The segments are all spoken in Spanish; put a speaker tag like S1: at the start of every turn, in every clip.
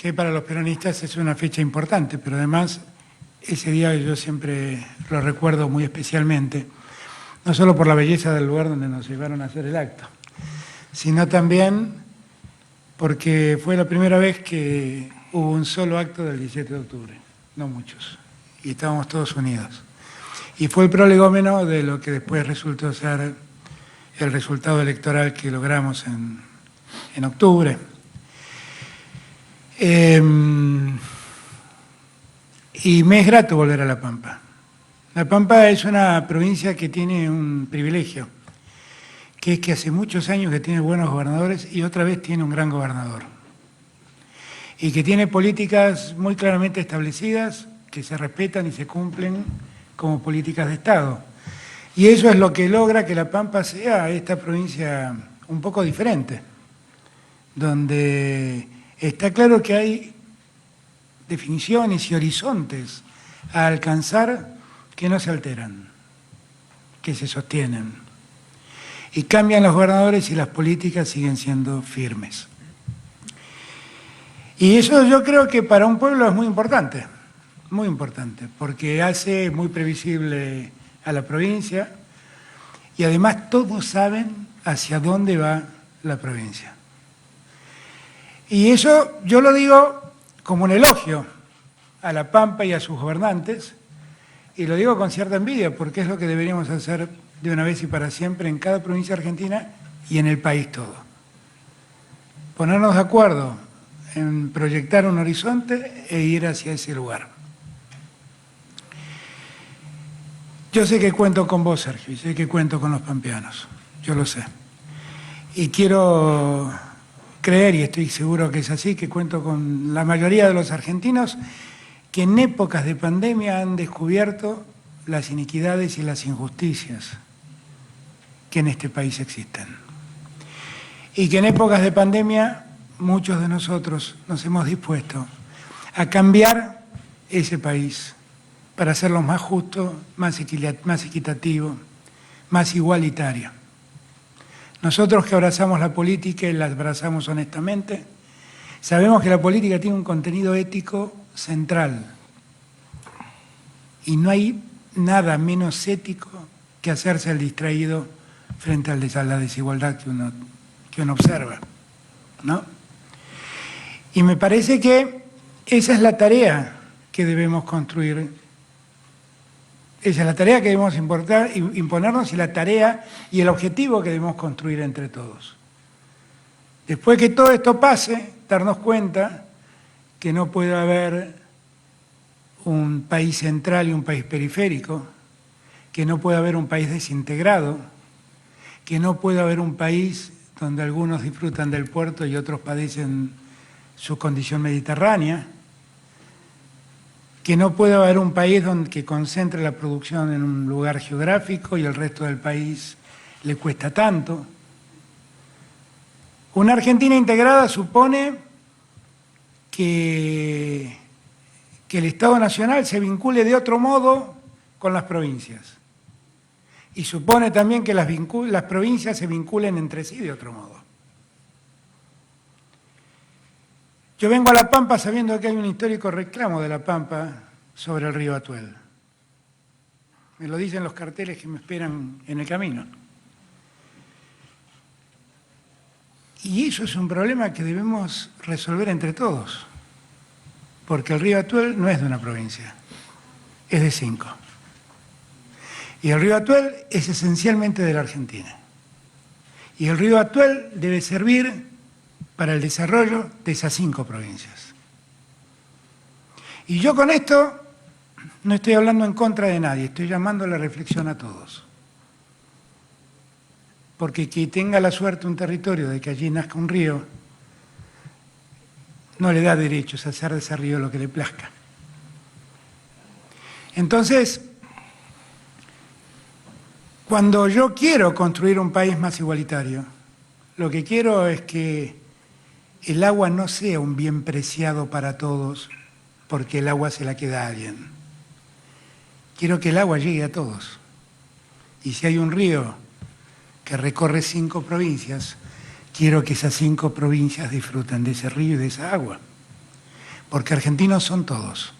S1: que para los peronistas es una fecha importante, pero además ese día yo siempre lo recuerdo muy especialmente, no solo por la belleza del lugar donde nos llevaron a hacer el acto, sino también porque fue la primera vez que hubo un solo acto del 17 de octubre, no muchos, y estábamos todos unidos. Y fue el prolegómeno de lo que después resultó ser el resultado electoral que logramos en octubre. Y me es grato volver a La Pampa. La Pampa es una provincia que tiene un privilegio, que es que hace muchos años que tiene buenos gobernadores y otra vez tiene un gran gobernador. Y que tiene políticas muy claramente establecidas, que se respetan y se cumplen como políticas de Estado. Y eso es lo que logra que La Pampa sea esta provincia un poco diferente, donde está claro que hay definiciones y horizontes a alcanzar que no se alteran, que se sostienen. Y cambian los gobernadores y las políticas siguen siendo firmes. Y eso yo creo que para un pueblo es muy importante, porque hace muy previsible a la provincia y además todos saben hacia dónde va la provincia. Y eso yo lo digo como un elogio a La Pampa y a sus gobernantes, y lo digo con cierta envidia, porque es lo que deberíamos hacer de una vez y para siempre en cada provincia argentina y en el país todo. Ponernos de acuerdo en proyectar un horizonte e ir hacia ese lugar. Yo sé que cuento con vos, Sergio, y sé que cuento con los pampeanos, yo lo sé. Y quiero creer, y estoy seguro que es así, que cuento con la mayoría de los argentinos que en épocas de pandemia han descubierto las iniquidades y las injusticias que en este país existen. Y que en épocas de pandemia muchos de nosotros nos hemos dispuesto a cambiar ese país para hacerlo más justo, más equitativo, más igualitario. Nosotros que abrazamos la política y la abrazamos honestamente, sabemos que la política tiene un contenido ético central y no hay nada menos ético que hacerse el distraído frente a la desigualdad que uno observa, ¿no? Y me parece que esa es la tarea que debemos construir, esa es la tarea que debemos imponernos y la tarea y el objetivo que debemos construir entre todos. Después que todo esto pase, darnos cuenta que no puede haber un país central y un país periférico, que no puede haber un país desintegrado, que no puede haber un país donde algunos disfrutan del puerto y otros padecen su condición mediterránea, que no puede haber un país que concentre la producción en un lugar geográfico y el resto del país le cuesta tanto. Una Argentina integrada supone que el Estado Nacional se vincule de otro modo con las provincias. Y supone también que las provincias se vinculen entre sí de otro modo. Yo vengo a La Pampa sabiendo que hay un histórico reclamo de La Pampa sobre el río Atuel. Me lo dicen los carteles que me esperan en el camino. Y eso es un problema que debemos resolver entre todos, porque el río Atuel no es de una provincia, es de 5. Y el río Atuel es esencialmente de la Argentina. Y el río Atuel debe servir para el desarrollo de esas 5 provincias. Y yo con esto no estoy hablando en contra de nadie, estoy llamando a la reflexión a todos. Porque quien tenga la suerte un territorio de que allí nazca un río, no le da derechos a hacer de ese río lo que le plazca. Entonces, cuando yo quiero construir un país más igualitario, lo que quiero es que el agua no sea un bien preciado para todos, porque el agua se la queda a alguien. Quiero que el agua llegue a todos. Y si hay un río que recorre 5 provincias, quiero que esas 5 provincias disfruten de ese río y de esa agua. porque argentinos son todos,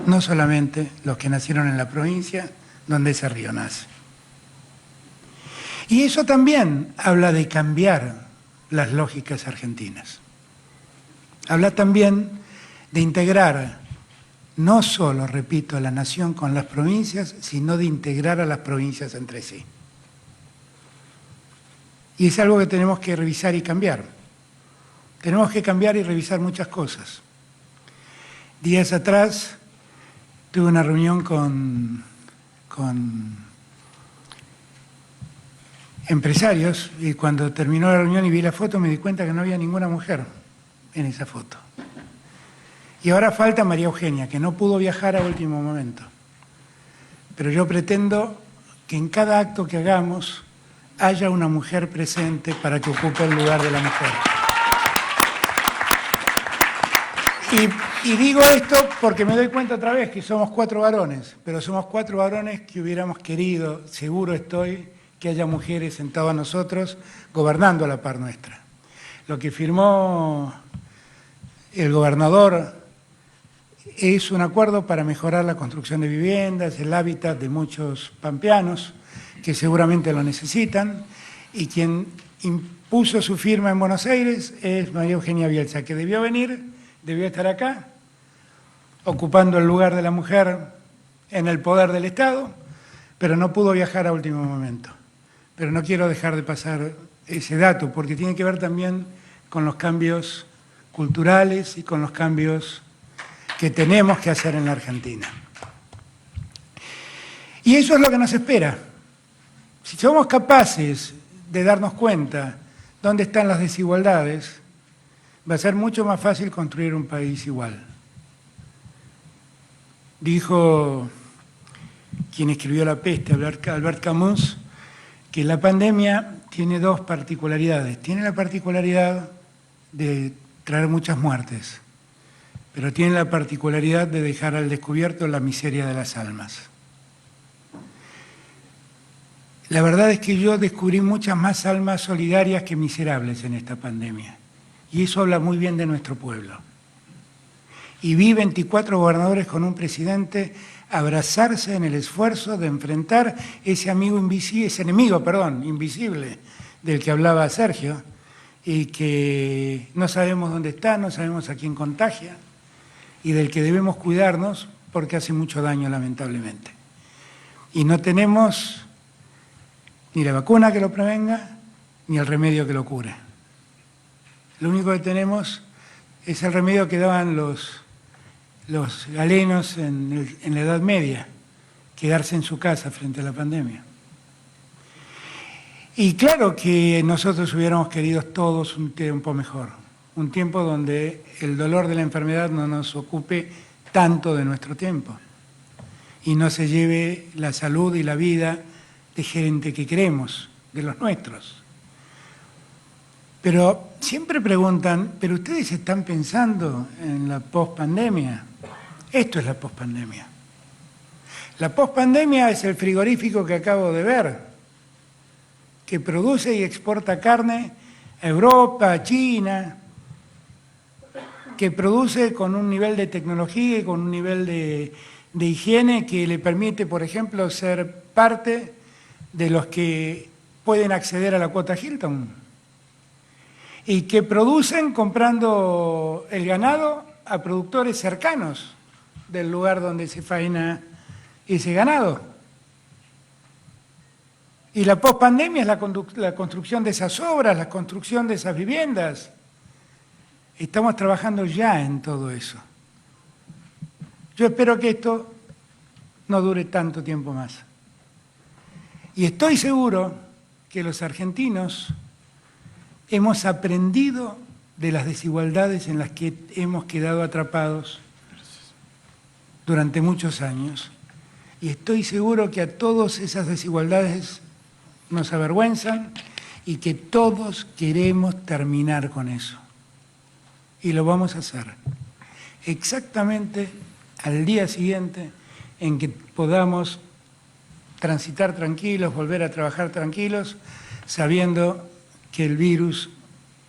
S1: no solamente los que nacieron en la provincia donde ese río nace. Y eso también habla de cambiar las lógicas argentinas. Habla también de integrar no solo, repito, a la nación con las provincias, sino de integrar a las provincias entre sí. Y es algo que tenemos que revisar y cambiar. Tenemos que cambiar y revisar muchas cosas. Días atrás tuve una reunión con empresarios y cuando terminó la reunión y vi la foto me di cuenta que no había ninguna mujer en esa foto. Y ahora falta María Eugenia, que no pudo viajar a último momento. Pero yo pretendo que en cada acto que hagamos haya una mujer presente para que ocupe el lugar de la mujer. Y digo esto porque me doy cuenta otra vez que somos 4 varones, pero somos 4 varones que hubiéramos querido, seguro estoy, que haya mujeres sentadas a nosotros gobernando a la par nuestra. Lo que firmó el gobernador es un acuerdo para mejorar la construcción de viviendas, el hábitat de muchos pampeanos que seguramente lo necesitan, y quien impuso su firma en Buenos Aires es María Eugenia Bielsa, que debió venir, debió estar acá, ocupando el lugar de la mujer en el poder del Estado, pero no pudo viajar a último momento. Pero no quiero dejar de pasar ese dato, porque tiene que ver también con los cambios culturales y con los cambios que tenemos que hacer en la Argentina. Y eso es lo que nos espera. Si somos capaces de darnos cuenta dónde están las desigualdades, va a ser mucho más fácil construir un país igual. Dijo quien escribió La peste, Albert Camus, que la pandemia tiene 2 particularidades. Tiene la particularidad de traer muchas muertes, pero tiene la particularidad de dejar al descubierto la miseria de las almas. La verdad es que yo descubrí muchas más almas solidarias que miserables en esta pandemia, y eso habla muy bien de nuestro pueblo. Y vi 24 gobernadores con un presidente abrazarse en el esfuerzo de enfrentar ese enemigo invisible del que hablaba Sergio, y que no sabemos dónde está, no sabemos a quién contagia, y del que debemos cuidarnos porque hace mucho daño, lamentablemente. Y no tenemos ni la vacuna que lo prevenga, ni el remedio que lo cure. Lo único que tenemos es el remedio que daban los galenos en la Edad Media, quedarse en su casa frente a la pandemia. Y claro que nosotros hubiéramos querido todos un tiempo mejor, un tiempo donde el dolor de la enfermedad no nos ocupe tanto de nuestro tiempo y no se lleve la salud y la vida de gente que queremos, de los nuestros. Pero siempre preguntan, ¿pero ustedes están pensando en la pospandemia? Esto es la pospandemia. La pospandemia es el frigorífico que acabo de ver, que produce y exporta carne a Europa, a China, que produce con un nivel de tecnología y con un nivel de higiene que le permite, por ejemplo, ser parte de los que pueden acceder a la cuota Hilton, y que producen comprando el ganado a productores cercanos del lugar donde se faena ese ganado. Y la pospandemia es la construcción de esas obras, la construcción de esas viviendas. Estamos trabajando ya en todo eso. Yo espero que esto no dure tanto tiempo más. Y estoy seguro que los argentinos hemos aprendido de las desigualdades en las que hemos quedado atrapados durante muchos años. Y estoy seguro que a todas esas desigualdades nos avergüenzan y que todos queremos terminar con eso. Y lo vamos a hacer exactamente al día siguiente en que podamos transitar tranquilos, volver a trabajar tranquilos, sabiendo que el virus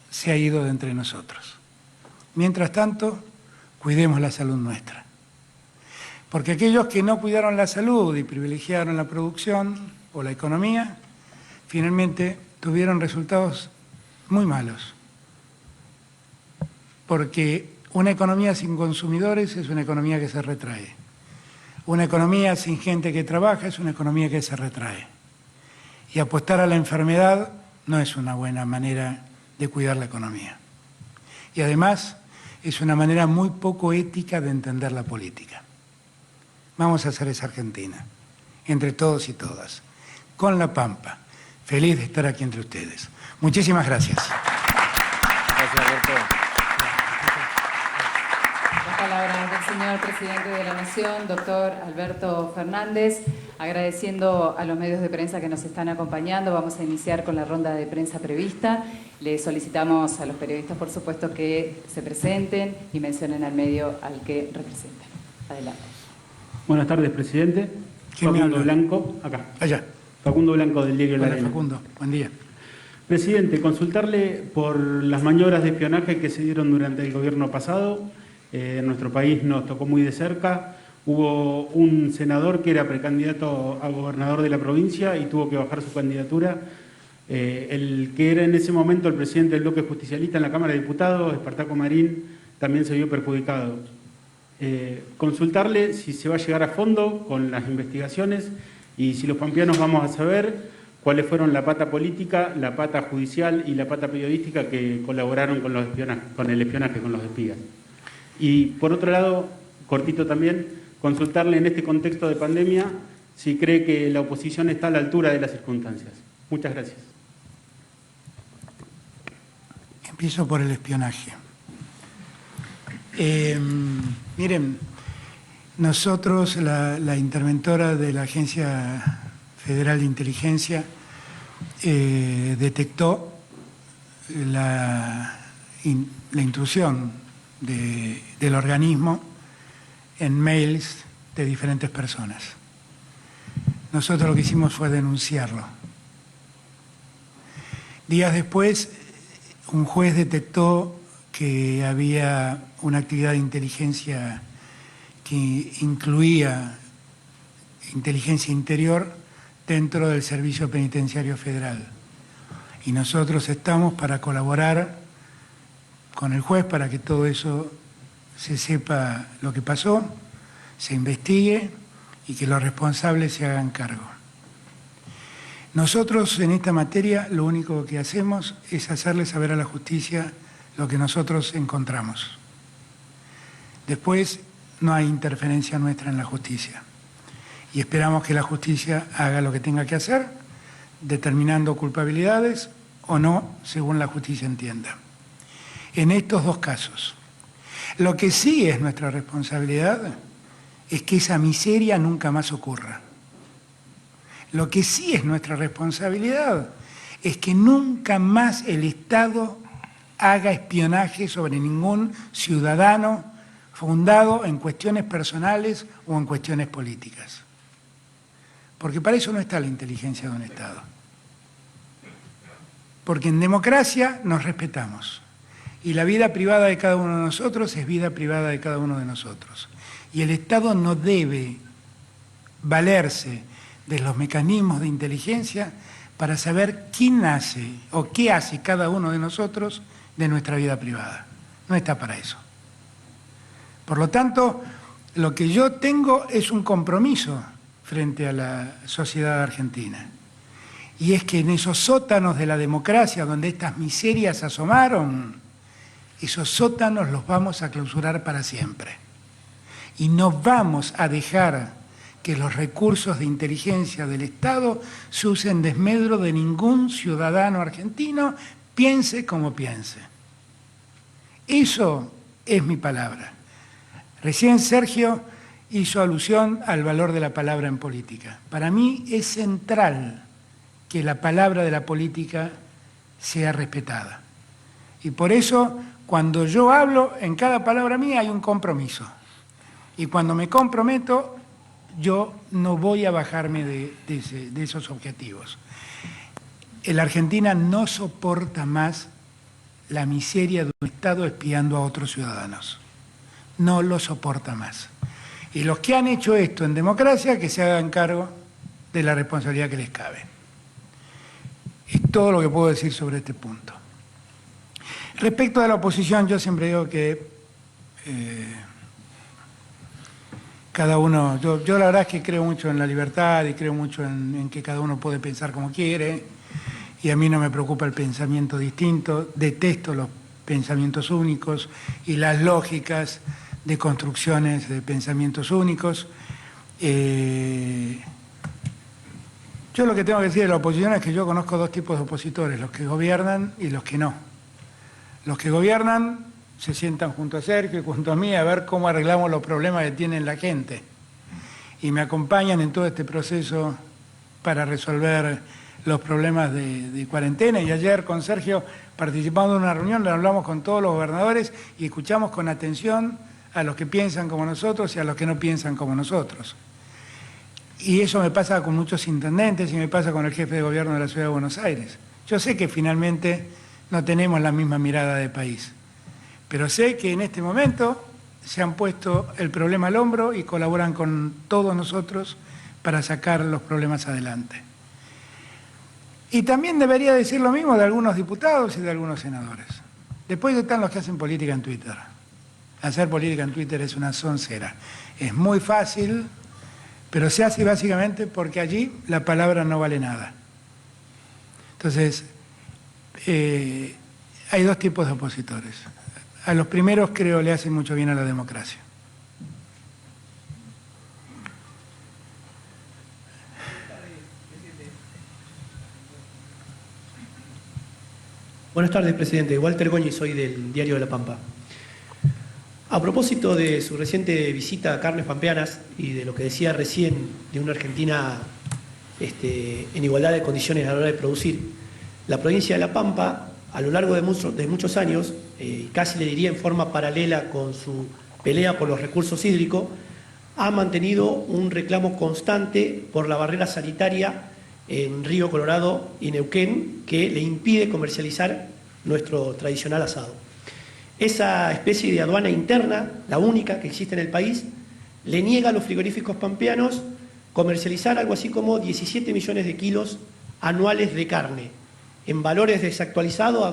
S1: se ha ido de entre nosotros. Mientras tanto, cuidemos la salud nuestra. Porque aquellos que no cuidaron la salud y privilegiaron la producción o la economía, finalmente tuvieron resultados muy malos. Porque una economía sin consumidores es una economía que se retrae. Una economía sin gente que trabaja es una economía que se retrae. Y apostar a la enfermedad no es una buena manera de cuidar la economía. Y además es una manera muy poco ética de entender la política. Vamos a hacer esa Argentina, entre todos y todas, con La Pampa. Feliz de estar aquí entre ustedes. Muchísimas gracias.
S2: Gracias, Alberto.
S3: La palabra del señor presidente de la Nación, doctor Alberto Fernández, agradeciendo a los medios de prensa que nos están acompañando. Vamos a iniciar con la ronda de prensa prevista. Le solicitamos a los periodistas, por supuesto, que se presenten y mencionen al medio al que representan. Adelante.
S4: Buenas tardes, presidente. Facundo Blanco, acá.
S1: Allá.
S4: Facundo Blanco, del diario La
S1: Hola,
S4: Arena.
S1: Facundo. Buen día.
S4: Presidente, consultarle por las maniobras de espionaje que se dieron durante el gobierno pasado. En nuestro país nos tocó muy de cerca. Hubo un senador que era precandidato a gobernador de la provincia y tuvo que bajar su candidatura. El que era en ese momento el presidente del bloque justicialista en la Cámara de Diputados, Espartaco Marín, también se vio perjudicado. Consultarle si se va a llegar a fondo con las investigaciones y si los pampeanos vamos a saber cuáles fueron la pata política, la pata judicial y la pata periodística que colaboraron con el espionaje, con los espías. Y por otro lado, cortito también, consultarle en este contexto de pandemia si cree que la oposición está a la altura de las circunstancias. Muchas gracias.
S1: Empiezo por el espionaje. Miren, nosotros, la interventora de la Agencia Federal de Inteligencia, detectó la intrusión del organismo en mails de diferentes personas. Nosotros lo que hicimos fue denunciarlo. Días después, un juez detectó que había una actividad de inteligencia que incluía inteligencia interior dentro del Servicio Penitenciario Federal. Y nosotros estamos para colaborar con el juez para que todo eso se sepa lo que pasó, se investigue y que los responsables se hagan cargo. Nosotros en esta materia lo único que hacemos es hacerle saber a la justicia lo que nosotros encontramos. Después no hay interferencia nuestra en la justicia y esperamos que la justicia haga lo que tenga que hacer, determinando culpabilidades o no, según la justicia entienda. En estos dos casos, lo que sí es nuestra responsabilidad es que esa miseria nunca más ocurra. Lo que sí es nuestra responsabilidad es que nunca más el Estado haga espionaje sobre ningún ciudadano fundado en cuestiones personales o en cuestiones políticas. Porque para eso no está la inteligencia de un Estado. Porque en democracia nos respetamos. Y la vida privada de cada uno de nosotros es vida privada de cada uno de nosotros. Y el Estado no debe valerse de los mecanismos de inteligencia para saber quién hace o qué hace cada uno de nosotros de nuestra vida privada. No está para eso. Por lo tanto, lo que yo tengo es un compromiso frente a la sociedad argentina. Y es que en esos sótanos de la democracia donde estas miserias asomaron, esos sótanos los vamos a clausurar para siempre. Y no vamos a dejar que los recursos de inteligencia del Estado se usen en desmedro de ningún ciudadano argentino, piense como piense. Eso es mi palabra. Recién Sergio hizo alusión al valor de la palabra en política. Para mí es central que la palabra de la política sea respetada. Y por eso, cuando yo hablo, en cada palabra mía hay un compromiso. Y cuando me comprometo, yo no voy a bajarme de esos objetivos. La Argentina no soporta más la miseria de un Estado espiando a otros ciudadanos. No lo soporta más. Y los que han hecho esto en democracia, que se hagan cargo de la responsabilidad que les cabe. Es todo lo que puedo decir sobre este punto. Respecto a la oposición, yo siempre digo que cada uno, yo la verdad es que creo mucho en la libertad y creo mucho en que cada uno puede pensar como quiere, y a mí no me preocupa el pensamiento distinto, detesto los pensamientos únicos y las lógicas de construcciones de pensamientos únicos. Yo lo que tengo que decir de la oposición es que yo conozco dos tipos de opositores, los que gobiernan y los que no. Los que gobiernan se sientan junto a Sergio y junto a mí a ver cómo arreglamos los problemas que tiene la gente. Y me acompañan en todo este proceso para resolver los problemas de cuarentena. Y ayer con Sergio, participando en una reunión, le hablamos con todos los gobernadores y escuchamos con atención a los que piensan como nosotros y a los que no piensan como nosotros. Y eso me pasa con muchos intendentes y me pasa con el jefe de gobierno de la Ciudad de Buenos Aires. Yo sé que finalmente no tenemos la misma mirada de país, pero sé que en este momento se han puesto el problema al hombro y colaboran con todos nosotros para sacar los problemas adelante. Y también debería decir lo mismo de algunos diputados y de algunos senadores. Después están los que hacen política en Twitter. Hacer política en Twitter es una soncera. Es muy fácil, pero se hace básicamente porque allí la palabra no vale nada. Entonces, hay dos tipos de opositores. A los primeros creo le hacen mucho bien a la democracia.
S5: Buenas tardes, presidente. Walter Goñi, soy del Diario de La Pampa. A propósito de su reciente visita a Carnes Pampeanas y de lo que decía recién de una Argentina en igualdad de condiciones a la hora de producir, la provincia de La Pampa, a lo largo de muchos años, casi le diría en forma paralela con su pelea por los recursos hídricos, ha mantenido un reclamo constante por la barrera sanitaria en Río Colorado y Neuquén, que le impide comercializar nuestro tradicional asado. Esa especie de aduana interna, la única que existe en el país, le niega a los frigoríficos pampeanos comercializar algo así como 17 millones de kilos anuales de carne. En valores desactualizados a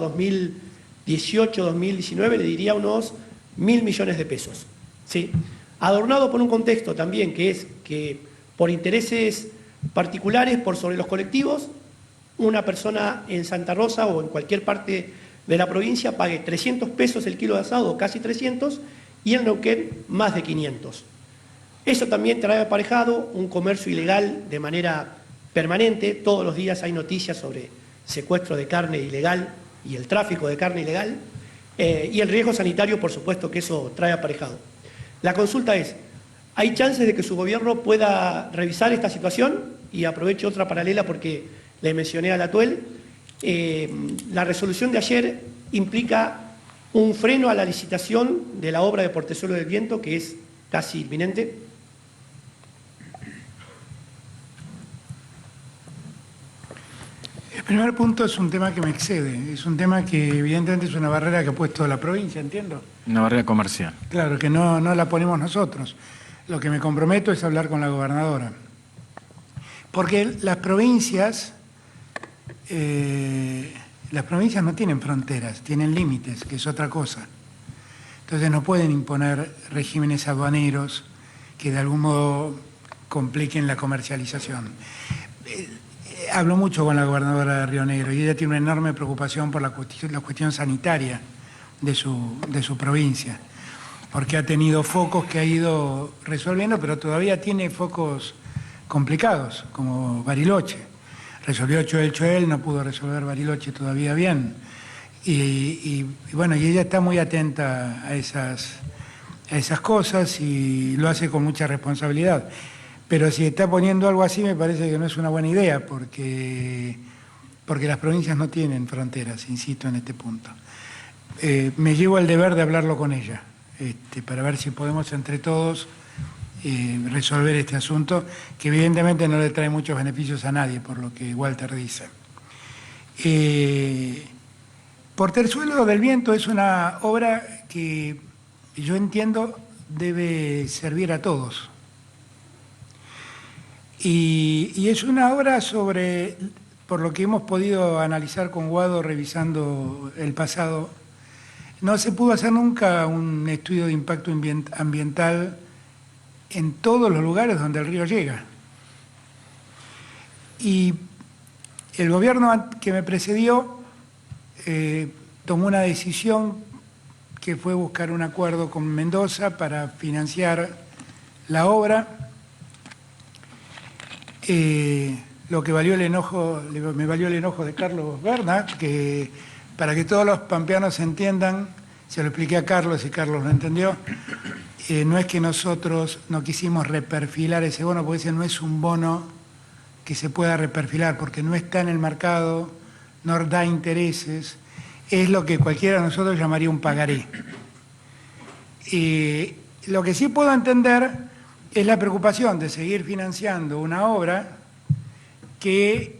S5: 2018-2019 le diría unos 1.000 millones de pesos. ¿Sí? Adornado por un contexto también que es que por intereses particulares, por sobre los colectivos, una persona en Santa Rosa o en cualquier parte de la provincia pague 300 pesos el kilo de asado, casi 300, y en Neuquén más de 500. Eso también trae aparejado un comercio ilegal de manera permanente. Todos los días hay noticias sobre secuestro de carne ilegal y el tráfico de carne ilegal, y el riesgo sanitario, por supuesto, que eso trae aparejado. La consulta es, ¿hay chances de que su gobierno pueda revisar esta situación? Y aprovecho otra paralela porque le mencioné a la Atuel. La resolución de ayer implica un freno a la licitación de la obra de Portezuelo del Viento, que es casi inminente.
S1: El primer punto es un tema que me excede, es un tema que evidentemente es una barrera que ha puesto la provincia, entiendo.
S2: Una barrera comercial.
S1: Claro, que no la ponemos nosotros. Lo que me comprometo es hablar con la gobernadora. Porque las provincias no tienen fronteras, tienen límites, que es otra cosa. Entonces no pueden imponer regímenes aduaneros que de algún modo compliquen la comercialización. Hablo mucho con la gobernadora de Río Negro y ella tiene una enorme preocupación por la cuestión sanitaria de su provincia, porque ha tenido focos que ha ido resolviendo, pero todavía tiene focos complicados, como Bariloche. Resolvió Choel, no pudo resolver Bariloche todavía bien. Y bueno, y ella está muy atenta a esas cosas y lo hace con mucha responsabilidad. Pero si está poniendo algo así, me parece que no es una buena idea, porque las provincias no tienen fronteras, insisto en este punto. Me llevo el deber de hablarlo con ella, para ver si podemos entre todos resolver este asunto, que evidentemente no le trae muchos beneficios a nadie, por lo que Walter dice. Portezuelo del Viento es una obra que yo entiendo debe servir a todos. Y es una obra sobre, por lo que hemos podido analizar con Guado revisando el pasado, no se pudo hacer nunca un estudio de impacto ambiental en todos los lugares donde el río llega. Y el gobierno que me precedió tomó una decisión que fue buscar un acuerdo con Mendoza para financiar la obra. Lo que valió el enojo, me valió el enojo de Carlos Berna, que para que todos los pampeanos entiendan, se lo expliqué a Carlos y Carlos lo entendió, no es que nosotros no quisimos reperfilar ese bono, porque ese no es un bono que se pueda reperfilar, porque no está en el mercado, no da intereses, es lo que cualquiera de nosotros llamaría un pagaré. Lo que sí puedo entender es la preocupación de seguir financiando una obra que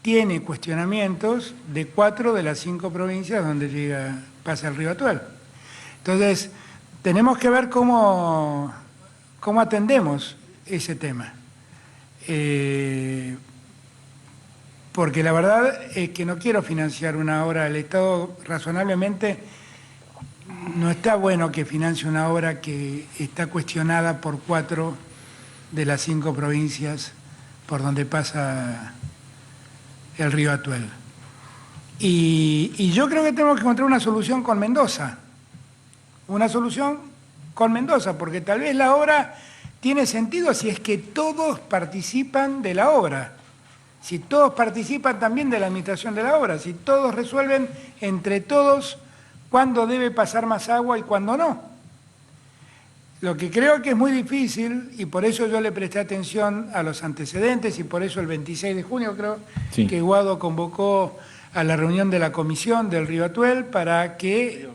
S1: tiene cuestionamientos de 4 de las 5 provincias donde pasa el río Atuel. Entonces, tenemos que ver cómo atendemos ese tema. Porque la verdad es que no quiero financiar una obra del Estado razonablemente. No está bueno que financie una obra que está cuestionada por 4 de las 5 provincias por donde pasa el río Atuel. Y yo creo que tenemos que encontrar una solución con Mendoza. Una solución con Mendoza, porque tal vez la obra tiene sentido si es que todos participan de la obra. Si todos participan también de la administración de la obra, si todos resuelven entre todos cuándo debe pasar más agua y cuándo no. Lo que creo que es muy difícil, y por eso yo le presté atención a los antecedentes, y por eso el 26 de junio creo que Guado convocó a la reunión de la comisión del río Atuel para que...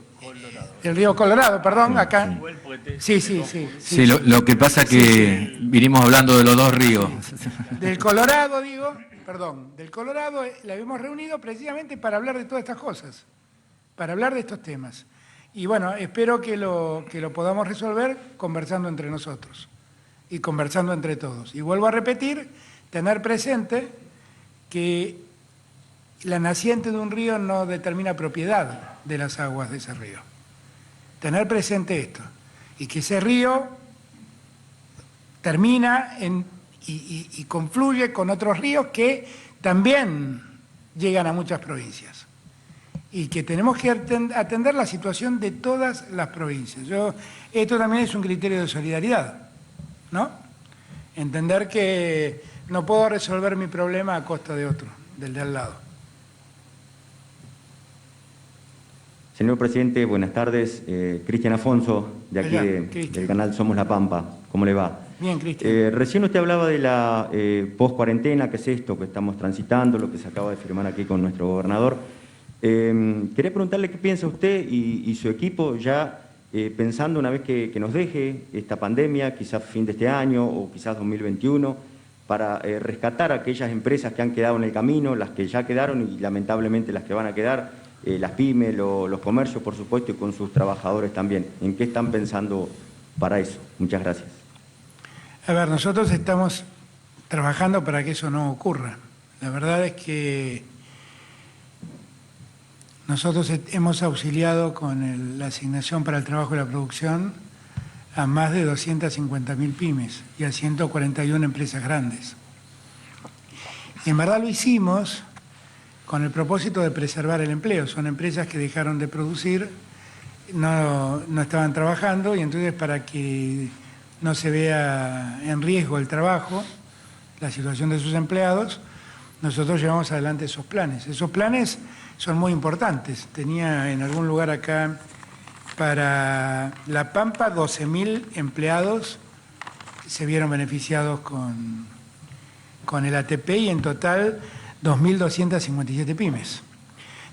S1: El río Colorado, perdón, acá. Sí,
S2: lo que pasa que vinimos hablando de los dos ríos.
S1: Del Colorado, del Colorado la hemos reunido precisamente para hablar de todas estas cosas, para hablar de estos temas. Y bueno, espero que lo podamos resolver conversando entre nosotros y conversando entre todos. Y vuelvo a repetir, tener presente que la naciente de un río no determina propiedad de las aguas de ese río. Tener presente esto, y que ese río termina y confluye con otros ríos que también llegan a muchas provincias. Y que tenemos que atender la situación de todas las provincias. Esto también es un criterio de solidaridad, ¿no? Entender que no puedo resolver mi problema a costa de otro, del de al lado.
S6: Señor presidente, buenas tardes. Cristian Afonso, de aquí del canal Somos La Pampa. ¿Cómo le va?
S1: Bien, Cristian.
S6: Recién usted hablaba de la post-cuarentena, que es esto que estamos transitando, lo que se acaba de firmar aquí con nuestro gobernador. Quería preguntarle qué piensa usted y su equipo ya pensando una vez que nos deje esta pandemia, quizás fin de este año o quizás 2021, para rescatar a aquellas empresas que han quedado en el camino, las que ya quedaron y lamentablemente las que van a quedar, las pymes, los comercios, por supuesto, y con sus trabajadores también. ¿En qué están pensando para eso? Muchas gracias.
S1: A ver, nosotros estamos trabajando para que eso no ocurra. La verdad es que nosotros hemos auxiliado con la asignación para el trabajo y la producción a más de 250.000 pymes y a 141 empresas grandes. Y en verdad lo hicimos con el propósito de preservar el empleo. Son empresas que dejaron de producir, no estaban trabajando, y entonces para que no se vea en riesgo el trabajo, la situación de sus empleados, nosotros llevamos adelante esos planes. Esos planes son muy importantes. Tenía en algún lugar acá para La Pampa 12.000 empleados se vieron beneficiados con el ATP, y en total 2.257 pymes.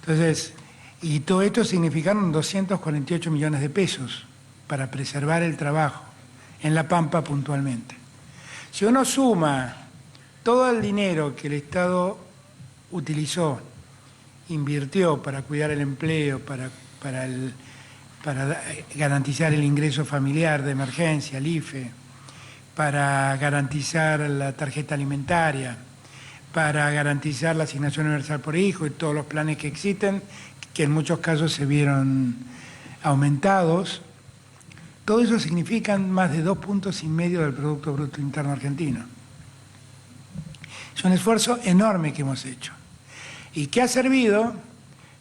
S1: Entonces, y todo esto significaron 248 millones de pesos para preservar el trabajo en La Pampa puntualmente. Si uno suma todo el dinero que el Estado utilizó invirtió para cuidar el empleo, para garantizar el ingreso familiar de emergencia, el IFE, para garantizar la tarjeta alimentaria, para garantizar la asignación universal por hijo y todos los planes que existen, que en muchos casos se vieron aumentados. Todo eso significan más de 2,5 puntos del Producto Bruto Interno Argentino. Es un esfuerzo enorme que hemos hecho y que ha servido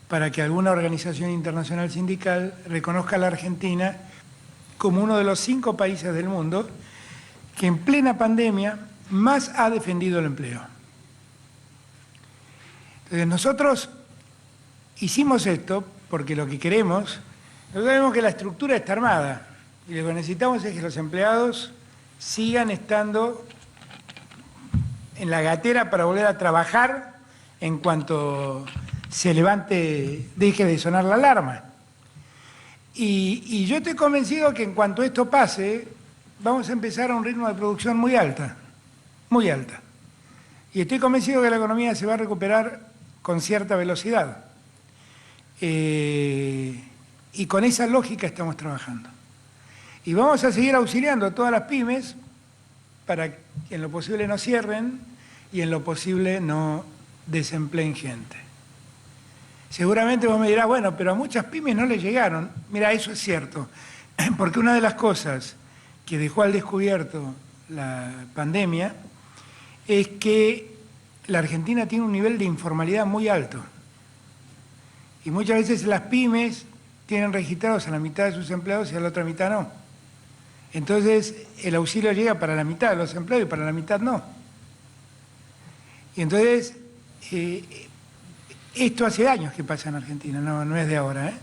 S1: para que alguna organización internacional sindical reconozca a la Argentina como uno de los 5 países del mundo que en plena pandemia más ha defendido el empleo. Entonces nosotros hicimos esto porque lo que queremos, nosotros vemos que la estructura está armada y lo que necesitamos es que los empleados sigan estando en la gatera para volver a trabajar en cuanto se levante, deje de sonar la alarma. Y yo estoy convencido que en cuanto esto pase, vamos a empezar a un ritmo de producción muy alta, muy alta. Y estoy convencido que la economía se va a recuperar con cierta velocidad. Y con esa lógica estamos trabajando. Y vamos a seguir auxiliando a todas las pymes para que en lo posible no cierren y en lo posible no desempleen gente. Seguramente vos me dirás, bueno, pero a muchas pymes no les llegaron. Mira, eso es cierto, porque una de las cosas que dejó al descubierto la pandemia es que la Argentina tiene un nivel de informalidad muy alto. Y muchas veces las pymes tienen registrados a la mitad de sus empleados y a la otra mitad no. Entonces, el auxilio llega para la mitad de los empleados y para la mitad no. Y entonces, esto hace años que pasa en Argentina, no es de ahora, ¿eh?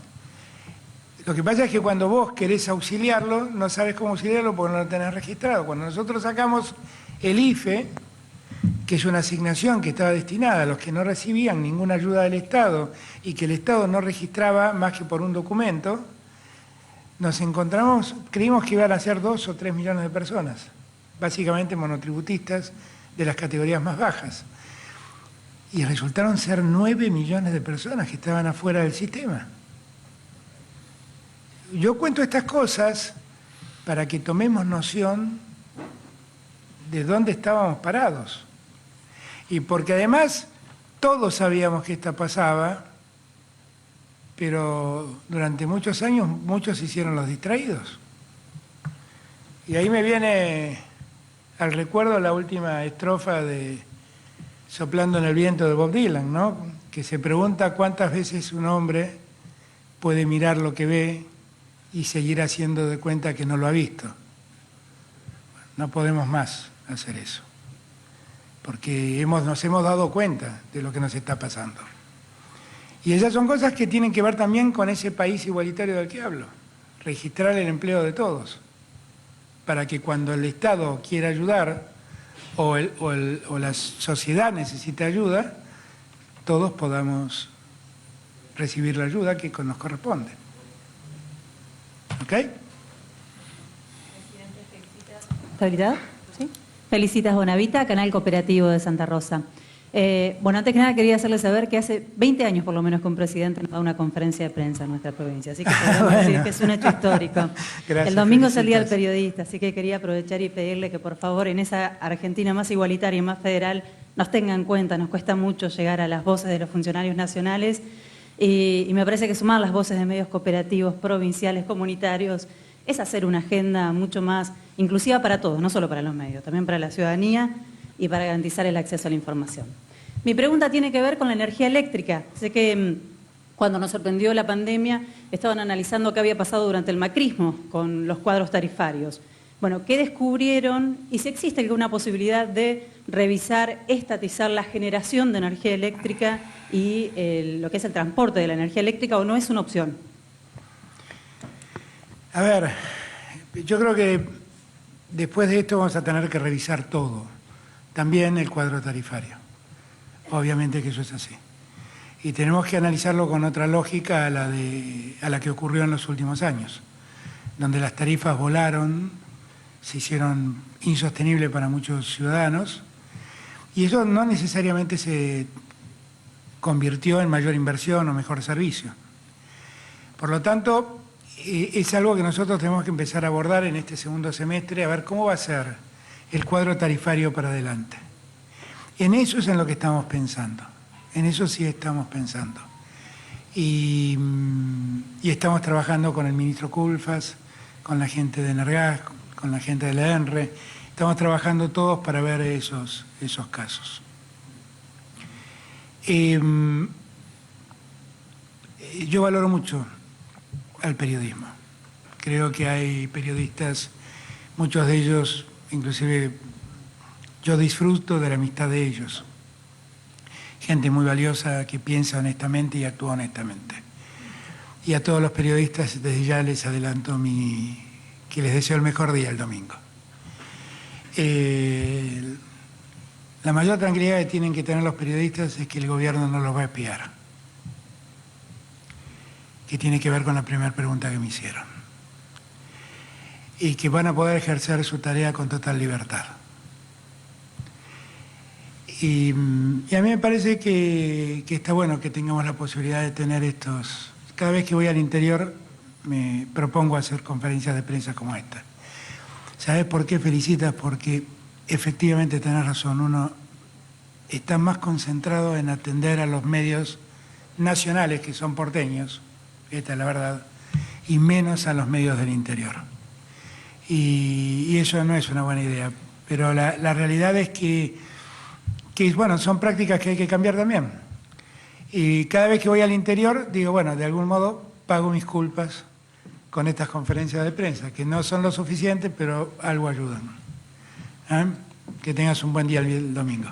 S1: Lo que pasa es que cuando vos querés auxiliarlo, no sabes cómo auxiliarlo porque no lo tenés registrado. Cuando nosotros sacamos el IFE, que es una asignación que estaba destinada a los que no recibían ninguna ayuda del Estado y que el Estado no registraba más que por un documento, nos encontramos, creímos que iban a ser 2 o 3 millones de personas, básicamente monotributistas de las categorías más bajas. Y resultaron ser 9 millones de personas que estaban afuera del sistema. Yo cuento estas cosas para que tomemos noción de dónde estábamos parados. Y porque además todos sabíamos que esto pasaba, pero durante muchos años muchos se hicieron los distraídos. Y ahí me viene al recuerdo la última estrofa de Soplando en el viento de Bob Dylan, ¿no? Que se pregunta cuántas veces un hombre puede mirar lo que ve y seguir haciendo de cuenta que no lo ha visto. No podemos más hacer eso, porque nos hemos dado cuenta de lo que nos está pasando. Y esas son cosas que tienen que ver también con ese país igualitario del que hablo, registrar el empleo de todos, para que cuando el Estado quiera ayudar o la sociedad necesite ayuda, todos podamos recibir la ayuda que nos corresponde. ¿Ok?
S7: ¿Estabilidad? ¿Sí? Felicitas Bonavita, Canal Cooperativo de Santa Rosa. Bueno, antes que nada quería hacerles saber que hace 20 años por lo menos que un presidente nos da una conferencia de prensa en nuestra provincia, así que podemos decir que es un hecho histórico.
S1: Gracias,
S7: el domingo es el Día del
S1: felicitas.
S7: Periodista, así que quería aprovechar y pedirle que por favor en esa Argentina más igualitaria y más federal nos tengan en cuenta, nos cuesta mucho llegar a las voces de los funcionarios nacionales y me parece que sumar las voces de medios cooperativos, provinciales, comunitarios, es hacer una agenda mucho más inclusiva para todos, no solo para los medios, también para la ciudadanía y para garantizar el acceso a la información. Mi pregunta tiene que ver con la energía eléctrica. Sé que cuando nos sorprendió la pandemia estaban analizando qué había pasado durante el macrismo con los cuadros tarifarios. Bueno, ¿qué descubrieron? Y si existe alguna posibilidad de revisar, estatizar la generación de energía eléctrica y lo que es el transporte de la energía eléctrica, ¿o no es una opción?
S1: A ver, yo creo que después de esto vamos a tener que revisar todo, también el cuadro tarifario. Obviamente que eso es así. Y tenemos que analizarlo con otra lógica a la que ocurrió en los últimos años, donde las tarifas volaron, se hicieron insostenibles para muchos ciudadanos, y eso no necesariamente se convirtió en mayor inversión o mejor servicio. Por lo tanto, es algo que nosotros tenemos que empezar a abordar en este segundo semestre, a ver cómo va a ser el cuadro tarifario para adelante. En eso es en lo que estamos pensando, en eso sí estamos pensando. Y estamos trabajando con el ministro Culfas, con la gente de Energas, con la gente de la ENRE, estamos trabajando todos para ver esos casos. Yo valoro mucho al periodismo. Creo que hay periodistas, muchos de ellos, inclusive yo disfruto de la amistad de ellos. Gente muy valiosa que piensa honestamente y actúa honestamente. Y a todos los periodistas desde ya les adelanto que les deseo el mejor día el domingo. La mayor tranquilidad que tienen que tener los periodistas es que el gobierno no los va a espiar, que tiene que ver con la primera pregunta que me hicieron, y que van a poder ejercer su tarea con total libertad. Y a mí me parece que está bueno que tengamos la posibilidad de tener estos. Cada vez que voy al interior me propongo hacer conferencias de prensa como esta. ¿Sabes por qué felicitas? Porque efectivamente tenés razón, uno está más concentrado en atender a los medios nacionales, que son porteños, esta es la verdad, y menos a los medios del interior. Y eso no es una buena idea, pero la realidad es que bueno, son prácticas que hay que cambiar también. Y cada vez que voy al interior, digo, bueno, de algún modo pago mis culpas con estas conferencias de prensa, que no son lo suficiente, pero algo ayudan. Que tengas un buen día el domingo.